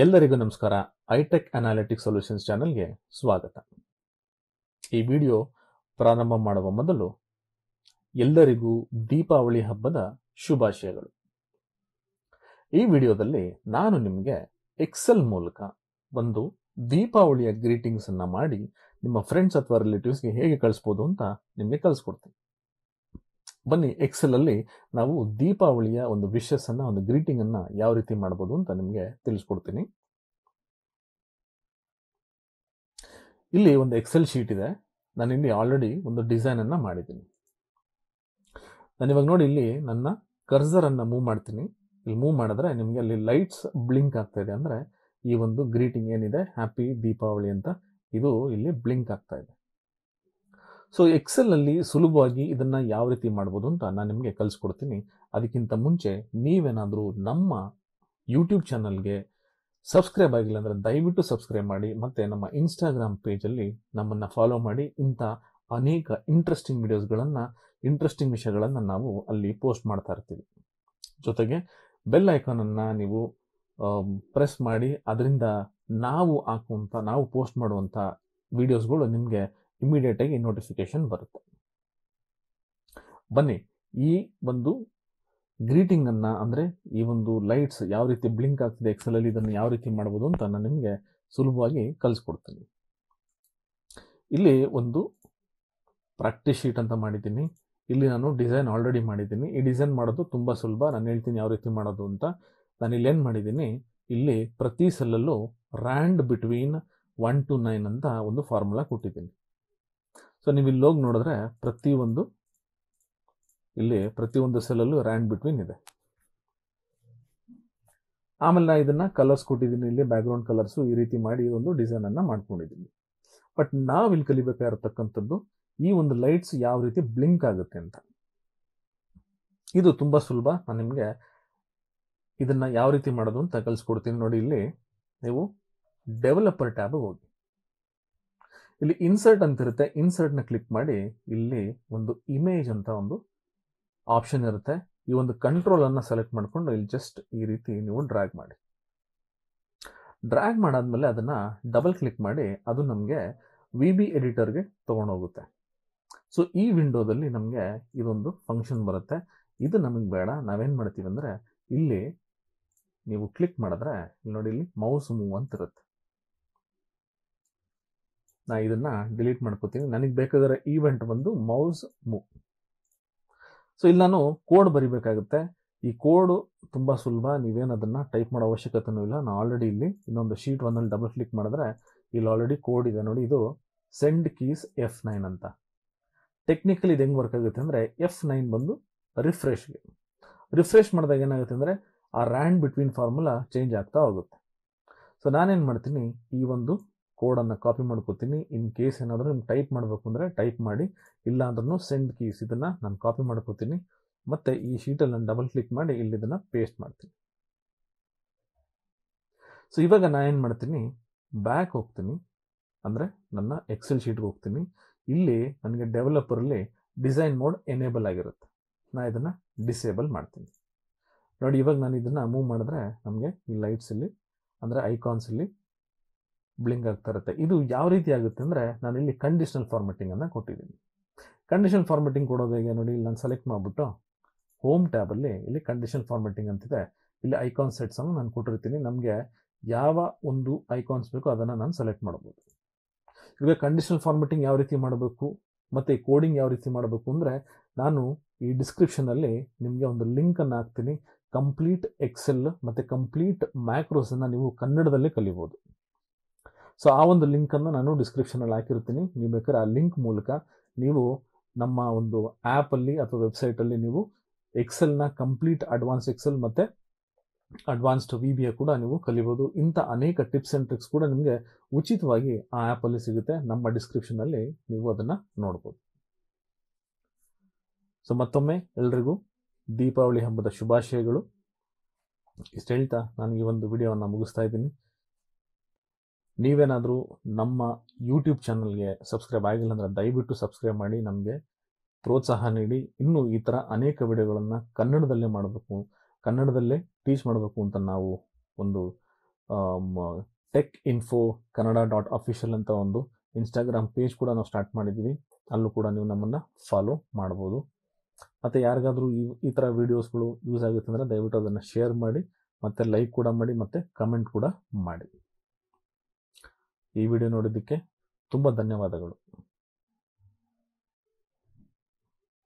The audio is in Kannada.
ಎಲ್ಲರಿಗೂ ನಮಸ್ಕಾರ. ಐಟೆಕ್ ಅನಾಲಿಟಿಕ್ಸ್ ಸೊಲ್ಯೂಷನ್ಸ್ ಚಾನೆಲ್ಗೆ ಸ್ವಾಗತ. ಈ ವಿಡಿಯೋ ಪ್ರಾರಂಭ ಮಾಡುವ ಮೊದಲು ಎಲ್ಲರಿಗೂ ದೀಪಾವಳಿ ಹಬ್ಬದ ಶುಭಾಶಯಗಳು. ಈ ವಿಡಿಯೋದಲ್ಲಿ ನಾನು ನಿಮಗೆ ಎಕ್ಸೆಲ್ ಮೂಲಕ ಒಂದು ದೀಪಾವಳಿಯ ಗ್ರೀಟಿಂಗ್ಸ್ ಅನ್ನ ಮಾಡಿ ನಿಮ್ಮ ಫ್ರೆಂಡ್ಸ್ ಅಥವಾ ರಿಲೇಟಿವ್ಸ್ಗೆ ಹೇಗೆ ಕಳಿಸ್ಬೋದು ಅಂತ ನಿಮಗೆ ಕಳಿಸ್ಕೊಡ್ತೀನಿ. ಬನ್ನಿ, ಎಕ್ಸೆಲ್ ಅಲ್ಲಿ ನಾವು ದೀಪಾವಳಿಯ ಒಂದು ವಿಶಸ್ ಅನ್ನ, ಒಂದು ಗ್ರೀಟಿಂಗ್ ಅನ್ನ ಯಾವ ರೀತಿ ಮಾಡಬಹುದು ಅಂತ ನಿಮಗೆ ತಿಳಿಸ್ಕೊಡ್ತೀನಿ. ಇಲ್ಲಿ ಒಂದು ಎಕ್ಸೆಲ್ ಶೀಟ್ ಇದೆ. ನಾನು ಇಲ್ಲಿ ಆಲ್ರೆಡಿ ಒಂದು ಡಿಸೈನ್ ಅನ್ನ ಮಾಡಿದ್ದೀನಿ. ನಾನು ಇವಾಗ ನೋಡಿ, ಇಲ್ಲಿ ನನ್ನ ಕರ್ಸರ್ ಅನ್ನ ಮೂವ್ ಮಾಡ್ತೀನಿ. ಇಲ್ಲಿ ಮೂವ್ ಮಾಡಿದ್ರೆ ನಿಮಗೆ ಅಲ್ಲಿ ಲೈಟ್ಸ್ ಬ್ಲಿಂಕ್ ಆಗ್ತಾ ಇದೆ. ಅಂದ್ರೆ ಈ ಒಂದು ಗ್ರೀಟಿಂಗ್ ಏನಿದೆ, ಹ್ಯಾಪಿ ದೀಪಾವಳಿ ಅಂತ, ಇದು ಇಲ್ಲಿ ಬ್ಲಿಂಕ್ ಆಗ್ತಾ ಇದೆ. ಸೊ ಎಕ್ಸೆಲ್ ಅಲ್ಲಿ ಸುಲಭವಾಗಿ ಇದನ್ನ ಯಾವ ರೀತಿ ಮಾಡ್ಬೋದು ಅಂತ ನಾನು ನಿಮಗೆ ಕಲಿಸ್ಕೊಡ್ತೀನಿ. ಅದಕ್ಕಿಂತ ಮುಂಚೆ ನೀವೇನಾದರೂ ನಮ್ಮ ಯೂಟ್ಯೂಬ್ ಚಾನಲ್ಗೆ ಸಬ್ಸ್ಕ್ರೈಬ್ ಆಗಿಲ್ಲ ಅಂದರೆ ದಯವಿಟ್ಟು ಸಬ್ಸ್ಕ್ರೈಬ್ ಮಾಡಿ. ಮತ್ತೆ ನಮ್ಮ ಇನ್ಸ್ಟಾಗ್ರಾಮ್ ಪೇಜಲ್ಲಿ ನಮ್ಮನ್ನು ಫಾಲೋ ಮಾಡಿ. ಇಂಥ ಅನೇಕ ಇಂಟ್ರೆಸ್ಟಿಂಗ್ ವಿಷಯಗಳನ್ನು ನಾವು ಅಲ್ಲಿ ಪೋಸ್ಟ್ ಮಾಡ್ತಾ ಇರ್ತೀವಿ. ಜೊತೆಗೆ ಬೆಲ್ ಐಕಾನನ್ನು ನೀವು ಪ್ರೆಸ್ ಮಾಡಿ. ಅದರಿಂದ ನಾವು ಪೋಸ್ಟ್ ಮಾಡುವಂಥ ವಿಡಿಯೋಸ್ಗಳು ನಿಮಗೆ ಇಮಿಡಿಯೇಟ್ ಆಗಿ ನೋಟಿಫಿಕೇಶನ್ ಬರುತ್ತೆ. ಬನ್ನಿ, ಈ ಒಂದು ಗ್ರೀಟಿಂಗ್ ಅನ್ನ, ಅಂದ್ರೆ ಈ ಒಂದು ಲೈಟ್ಸ್ ಯಾವ ರೀತಿ ಬ್ಲಿಂಕ್ ಆಗ್ತಿದೆ ಎಕ್ಸೆಲ್ ಅಲ್ಲಿ, ಇದನ್ನು ಯಾವ ರೀತಿ ಮಾಡಬಹುದು ಅಂತ ನಾನು ನಿಮಗೆ ಸುಲಭವಾಗಿ ಕಲಿಸ್ಕೊಡ್ತೀನಿ. ಇಲ್ಲಿ ಒಂದು ಪ್ರಾಕ್ಟೀಸ್ ಶೀಟ್ ಅಂತ ಮಾಡಿದ್ದೀನಿ. ಇಲ್ಲಿ ನಾನು ಡಿಸೈನ್ ಆಲ್ರೆಡಿ ಮಾಡಿದ್ದೀನಿ. ಈ ಡಿಸೈನ್ ಮಾಡೋದು ತುಂಬಾ ಸುಲಭ. ನಾನು ಹೇಳ್ತೀನಿ ಯಾವ ರೀತಿ ಮಾಡೋದು ಅಂತ. ನಾನು ಇಲ್ಲಿ ಏನ್ ಮಾಡಿದ್ದೀನಿ, ಇಲ್ಲಿ ಪ್ರತಿ ಸೆಲ್ಲಲ್ಲೂ ರ್ಯಾಂಡ್ ಬಿಟ್ವೀನ್ 1 to 9 ಅಂತ ಒಂದು ಫಾರ್ಮುಲಾ ಕೊಟ್ಟಿದ್ದೀನಿ. ಸೊ ನೀವು ಇಲ್ಲಿ ಹೋಗಿ ನೋಡಿದ್ರೆ ಪ್ರತಿಯೊಂದು ಸೆಲ್ಲಲ್ಲೂ ರ್ಯಾಂಡ್ ಬಿಟ್ವೀನ್ ಇದೆ. ಆಮೇಲೆ ನಾ ಇದನ್ನ ಕಲರ್ಸ್ ಕೊಟ್ಟಿದ್ದೀನಿ. ಇಲ್ಲಿ ಬ್ಯಾಕ್ ಗ್ರೌಂಡ್ ಕಲರ್ಸು ಈ ರೀತಿ ಮಾಡಿ ಒಂದು ಡಿಸೈನ್ ಅನ್ನ ಮಾಡ್ಕೊಂಡಿದ್ದೀನಿ. ಬಟ್ ನಾವಿಲ್ಲಿ ಕಲಿಬೇಕಾಗಿರತಕ್ಕಂಥದ್ದು ಈ ಒಂದು ಲೈಟ್ಸ್ ಯಾವ ರೀತಿ ಬ್ಲಿಂಕ್ ಆಗುತ್ತೆ ಅಂತ. ಇದು ತುಂಬಾ ಸುಲಭ. ನಾನು ನಿಮಗೆ ಇದನ್ನ ಯಾವ ರೀತಿ ಮಾಡೋದು ಅಂತ ಕಲಿಸ್ಕೊಡ್ತೀನಿ. ನೋಡಿ, ಇಲ್ಲಿ ನೀವು ಡೆವಲಪರ್ ಟ್ಯಾಬ್ ಹೋಗಿ, ಇಲ್ಲಿ ಇನ್ಸರ್ಟ್ ಅಂತ ಇರುತ್ತೆ. ಇನ್ಸರ್ಟ್ ನ ಕ್ಲಿಕ್ ಮಾಡಿ. ಇಲ್ಲಿ ಒಂದು ಇಮೇಜ್ ಅಂತ ಒಂದು ಆಪ್ಷನ್ ಇರುತ್ತೆ. ಈ ಒಂದು ಕಂಟ್ರೋಲ್ ಅನ್ನ ಸೆಲೆಕ್ಟ್ ಮಾಡ್ಕೊಂಡು ಇಲ್ಲಿ ಜಸ್ಟ್ ಈ ರೀತಿ ನೀವು ಡ್ರ್ಯಾಗ್ ಮಾಡಿ. ಡ್ರ್ಯಾಗ್ ಮಾಡಾದ್ಮೇಲೆ ಅದನ್ನ ಡಬಲ್ ಕ್ಲಿಕ್ ಮಾಡಿ. ಅದು ನಮಗೆ VB ಎಡಿಟರ್ಗೆ ತಗೊಂಡೋಗುತ್ತೆ. ಸೊ ಈ ವಿಂಡೋದಲ್ಲಿ ನಮಗೆ ಇದೊಂದು ಫಂಕ್ಷನ್ ಬರುತ್ತೆ. ಇದು ನಮಗೆ ಬೇಡ. ನಾವೇನ್ ಮಾಡ್ತೀವಿ ಅಂದ್ರೆ, ಇಲ್ಲಿ ನೀವು ಕ್ಲಿಕ್ ಮಾಡಿದ್ರೆ ಇಲ್ಲಿ ನೋಡಿ, ಇಲ್ಲಿ ಮೌಸ್ ಮೂವ್ ಅಂತ ಇರುತ್ತೆ. ನಾ ಇದನ್ನ ಡಿಲೀಟ್ ಮಾಡ್ಕೋತೀನಿ. ನನಗೆ ಬೇಕಾದರೆ ಈವೆಂಟ್ ಬಂದು ಮೌಸ್ ಮೂವ್. ಸೊ ಇಲ್ಲಿ ನಾನು ಕೋಡ್ ಬರಿಬೇಕಾಗುತ್ತೆ. ಈ ಕೋಡ್ ತುಂಬಾ ಸುಲಭ. ನೀವೇನು ಅದನ್ನ ಟೈಪ್ ಮಾಡೋ ಅವಶ್ಯಕತೆನೂ ಇಲ್ಲ. ನಾನು ಆಲ್ರೆಡಿ ಇಲ್ಲಿ ಇನ್ನೊಂದು ಶೀಟ್ 1 ಅಲ್ಲಿ ಡಬಲ್ ಕ್ಲಿಕ್ ಮಾಡಿದ್ರೆ ಇಲ್ಲಿ ಆಲ್ರೆಡಿ ಕೋಡ್ ಇದೆ. ನೋಡಿ, ಇದು ಸೆಂಡ್ ಕೀಸ್ F9 ಅಂತ. ಟೆಕ್ನಿಕಲಿ ಇದು ಹೆಂಗ್ ವರ್ಕ್ ಆಗುತ್ತೆ ಅಂದ್ರೆ, F9 ಬಂದು ರಿಫ್ರೆಶ್ ಮಾಡಿದಾಗ ಏನಾಗುತ್ತೆ ಅಂದ್ರೆ, ಆ ರ್ಯಾಂಡ್ ಬಿಟ್ವೀನ್ ಫಾರ್ಮುಲಾ ಚೇಂಜ್ ಆಗ್ತಾ ಹೋಗುತ್ತೆ. ಸೊ ನಾನೇನ್ ಮಾಡ್ತೀನಿ, ಈ ಒಂದು ಕೋಡ್ ಅನ್ನ ಕಾಪಿ ಮಾಡ್ಕೋತೀನಿ. ಇನ್ ಕೇಸ್ ಏನಾದರೂ ನಿಮ್ಗೆ ಟೈಪ್ ಮಾಡಬೇಕು ಅಂದ್ರೆ ಟೈಪ್ ಮಾಡಿ, ಇಲ್ಲ ಅಂದ್ರೂ ಸೆಂಡ್ ಕೀಸ್ ಇದನ್ನ ನಾನು ಕಾಪಿ ಮಾಡ್ಕೋತೀನಿ. ಮತ್ತೆ ಈ ಶೀಟಲ್ಲಿ ನಾನು ಡಬಲ್ ಕ್ಲಿಕ್ ಮಾಡಿ ಇಲ್ಲಿ ಇದನ್ನ ಪೇಸ್ಟ್ ಮಾಡ್ತೀನಿ. ಸೊ ಇವಾಗ ನಾನು ಏನ್ ಮಾಡ್ತೀನಿ, ಬ್ಯಾಕ್ ಹೋಗ್ತೀನಿ. ಅಂದ್ರೆ ನನ್ನ ಎಕ್ಸೆಲ್ ಶೀಟ್ಗೆ ಹೋಗ್ತೀನಿ. ಇಲ್ಲಿ ನನಗೆ ಡೆವಲಪರ್ ಅಲ್ಲಿ ಡಿಸೈನ್ ಮೋಡ್ ಎನೇಬಲ್ ಆಗಿರುತ್ತೆ. ನಾ ಇದನ್ನ ಡಿಸೇಬಲ್ ಮಾಡ್ತೀನಿ. ನೋಡಿ, ಇವಾಗ ನಾನು ಇದನ್ನ ಮೂವ್ ಮಾಡಿದ್ರೆ ನಮಗೆ ಈ ಲೈಟ್ಸ್ ಇಲ್ಲಿ, ಅಂದ್ರೆ ಐಕಾನ್ಸ್ ಇಲ್ಲಿ ಬ್ಲಿಂಕ್ ಆಗ್ತಾ ಇರುತ್ತೆ. ಇದು ಯಾವ ರೀತಿ ಆಗುತ್ತೆ ಅಂದ್ರೆ, ನಾನು ಇಲ್ಲಿ ಕಂಡೀಷನಲ್ ಫಾರ್ಮೆಟಿಂಗ್ ಅನ್ನ ಕೊಟ್ಟಿದ್ದೀನಿ. ಕಂಡೀಷನಲ್ ಫಾರ್ಮೆಟಿಂಗ್ ಕೊಡೋದು ಹೇಗೆ ನೋಡಿ, ಇಲ್ಲಿ ನಾನು ಸೆಲೆಕ್ಟ್ ಮಾಡ್ಬಿಟ್ಟು ಹೋಮ್ ಟ್ಯಾಬ್ ಅಲ್ಲಿ ಇಲ್ಲಿ ಕಂಡೀಷನಲ್ ಫಾರ್ಮೆಟಿಂಗ್ ಅಂತಿದೆ. ಇಲ್ಲಿ ಐಕಾನ್ ಸೆಟ್ಸ್ ಅನ್ನು ನಾನು ಕೊಟ್ಟಿರ್ತೀನಿ. ನಮಗೆ ಯಾವ ಒಂದು ಐಕಾನ್ಸ್ ಬೇಕೋ ಅದನ್ನ ನಾನು ಸೆಲೆಕ್ಟ್ ಮಾಡಬಹುದು. ಈಗ ಕಂಡೀಷನಲ್ ಫಾರ್ಮೆಟಿಂಗ್ ಯಾವ ರೀತಿ ಮಾಡಬೇಕು ಮತ್ತೆ ಕೋಡಿಂಗ್ ಯಾವ ರೀತಿ ಮಾಡಬೇಕು ಅಂದ್ರೆ, ನಾನು ಈ ಡಿಸ್ಕ್ರಿಪ್ಷನ್ ಅಲ್ಲಿ ನಿಮಗೆ ಒಂದು ಲಿಂಕ್ ಅನ್ನು ಹಾಕ್ತೀನಿ. ಕಂಪ್ಲೀಟ್ ಎಕ್ಸೆಲ್ ಮತ್ತೆ ಕಂಪ್ಲೀಟ್ ಮ್ಯಾಕ್ರೋಸ್ ಅನ್ನ ನೀವು ಕನ್ನಡದಲ್ಲೇ ಕಲಿಬಹುದು. ಸೊ ಆ ಒಂದು ಲಿಂಕ್ ಅನ್ನು ನಾನು ಡಿಸ್ಕ್ರಿಪ್ಷನ್ ಅಲ್ಲಿ ಹಾಕಿರ್ತೀನಿ. ನೀವು ಬೇಕಾದ್ರೆ ಆ ಲಿಂಕ್ ಮೂಲಕ ನೀವು ನಮ್ಮ ಒಂದು ಆಪ್ ಅಲ್ಲಿ ಅಥವಾ ವೆಬ್ಸೈಟ್ ಅಲ್ಲಿ ನೀವು ಎಕ್ಸೆಲ್ ನ ಕಂಪ್ಲೀಟ್ ಅಡ್ವಾನ್ಸ್ ಎಕ್ಸೆಲ್ ಮತ್ತೆ ಅಡ್ವಾನ್ಸ್ಡ್ VBA ಕೂಡ ನೀವು ಕಲಿಬಹುದು. ಇಂಥ ಅನೇಕ ಟಿಪ್ಸ್ ಅಂಡ್ ಟ್ರಿಕ್ಸ್ ಕೂಡ ನಿಮಗೆ ಉಚಿತವಾಗಿ ಆ ಆಪ್ ಅಲ್ಲಿ ಸಿಗುತ್ತೆ. ನಮ್ಮ ಡಿಸ್ಕ್ರಿಪ್ಷನ್ ಅಲ್ಲಿ ನೀವು ಅದನ್ನ ನೋಡಬಹುದು. ಸೊ ಮತ್ತೊಮ್ಮೆ ಎಲ್ರಿಗೂ ದೀಪಾವಳಿ ಹಬ್ಬದ ಶುಭಾಶಯಗಳು. ಇಷ್ಟು ಹೇಳ್ತಾ ನಾನು ಈ ಒಂದು ವಿಡಿಯೋವನ್ನು ಮುಗಿಸ್ತಾ ಇದ್ದೀನಿ. ನೀವೇನಾದರೂ ನಮ್ಮ ಯೂಟ್ಯೂಬ್ ಚಾನಲ್ಗೆ ಸಬ್ಸ್ಕ್ರೈಬ್ ಆಗಿಲ್ಲ ಅಂದರೆ ದಯವಿಟ್ಟು ಸಬ್ಸ್ಕ್ರೈಬ್ ಮಾಡಿ, ನಮಗೆ ಪ್ರೋತ್ಸಾಹ ನೀಡಿ. ಇನ್ನೂ ಈ ಥರ ಅನೇಕ ವಿಡಿಯೋಗಳನ್ನು ಕನ್ನಡದಲ್ಲೇ ಟೀಚ್ ಮಾಡಬೇಕು ಅಂತ ನಾವು ಒಂದು ಟೆಕ್ ಇನ್ಫೋ kannada.official ಅಂತ ಒಂದು ಇನ್ಸ್ಟಾಗ್ರಾಮ್ ಪೇಜ್ ಕೂಡ ನಾವು ಸ್ಟಾರ್ಟ್ ಮಾಡಿದ್ದೀವಿ. ಅಲ್ಲೂ ಕೂಡ ನೀವು ನಮ್ಮನ್ನು ಫಾಲೋ ಮಾಡ್ಬೋದು. ಮತ್ತು ಯಾರಿಗಾದರೂ ಈ ಥರ ವೀಡಿಯೋಸ್ಗಳು ಯೂಸ್ ಆಗುತ್ತೆ ಅಂದರೆ ದಯವಿಟ್ಟು ಅದನ್ನು ಶೇರ್ ಮಾಡಿ, ಮತ್ತು ಲೈಕ್ ಕೂಡ ಮಾಡಿ, ಮತ್ತು ಕಮೆಂಟ್ ಕೂಡ ಮಾಡಿ. ಈ ವಿಡಿಯೋ ನೋಡಿದ್ದಕ್ಕೆ ತುಂಬ ಧನ್ಯವಾದಗಳು.